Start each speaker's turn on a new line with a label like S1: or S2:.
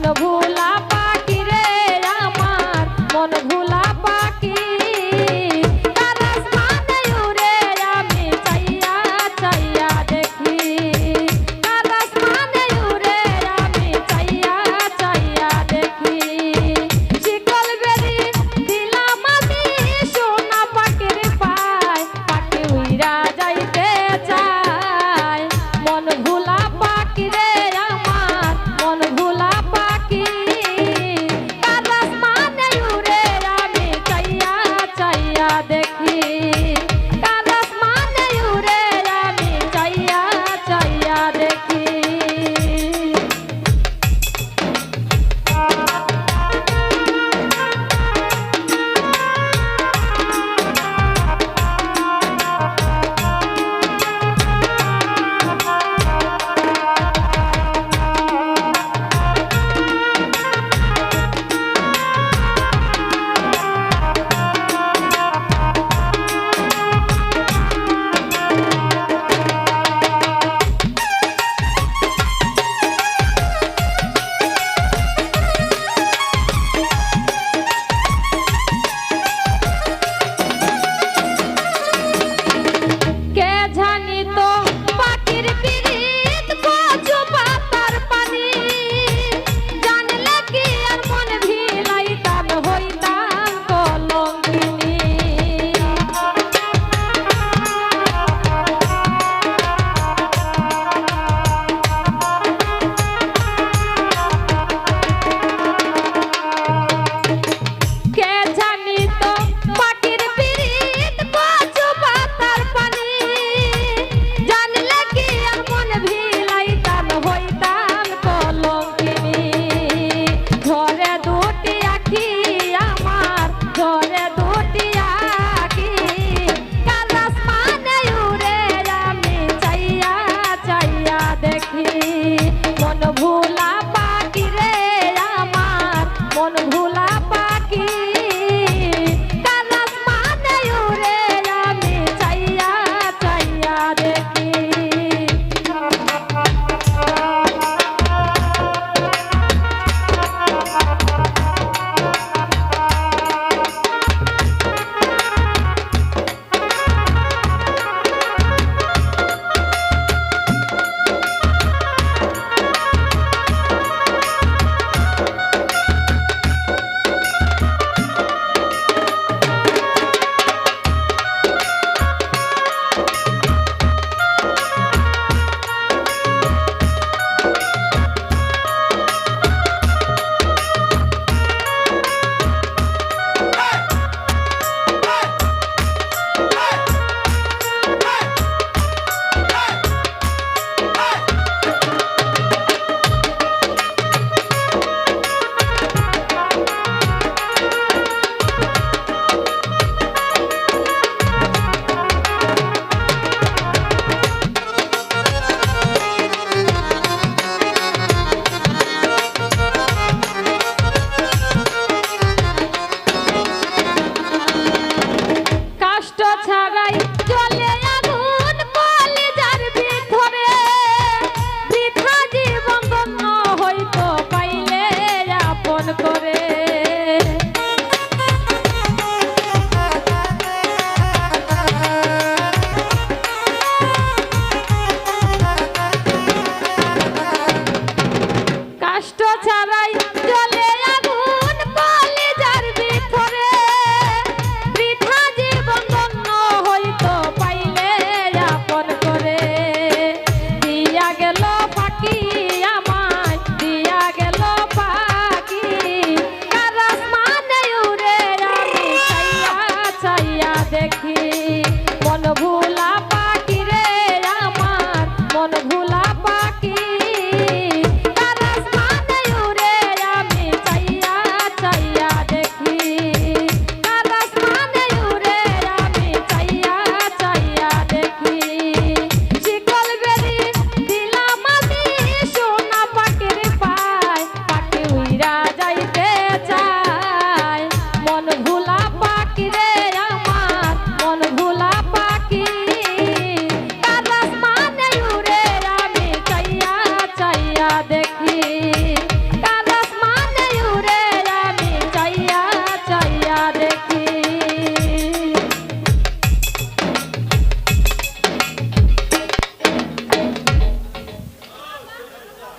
S1: মন ভোলা পাখি রে আমার মন ভোলা পাখি তার আসমানে উড়ে আমি চাইয়া চাইয়া দেখি তার আসমানে উড়ে আমি চাইয়া চাইয়া দেখি শিকল বেরি দিলাম আমি সোনা পাখির পায় পাখি উইরা যাইতে চায় মন ভোলা পাখি রে আমার মন ভোলা পাখি তার আসমানে উড়ে আমি চাইয়া চাইয়া দেখি তার আসমানে উড়ে আমি চাইয়া চাইয়া দেখি। কে জানি তো পাখির পিরিত কচু পাতার পানি জানলে কি আর মন ভিলাইতাম হইতাম কলঙ্কিনী কে জানি তো পাখির পিরিত কচু পাতার পানি জানলে কি আর মন ভিলাইতাম হইতাম কলঙ্কিনী ঘরে দুটি আখি আমার ঘরে দুটি আখি কাল আসমানে উড়ে আমি চাইয়া চাইয়া দেখি মন ভোলা পাখি রে আমার মন ভোলা পাখি কাল আসমানে উড়ে আমি চাইয়া চাইয়া দেখি। কষ্ট ছাড়াই চলে আগুন কলিজার ভিতরে বৃথা জীবন ধন্য হইতো পাইলে আপন করে কষ্ট ছাড়াই চলে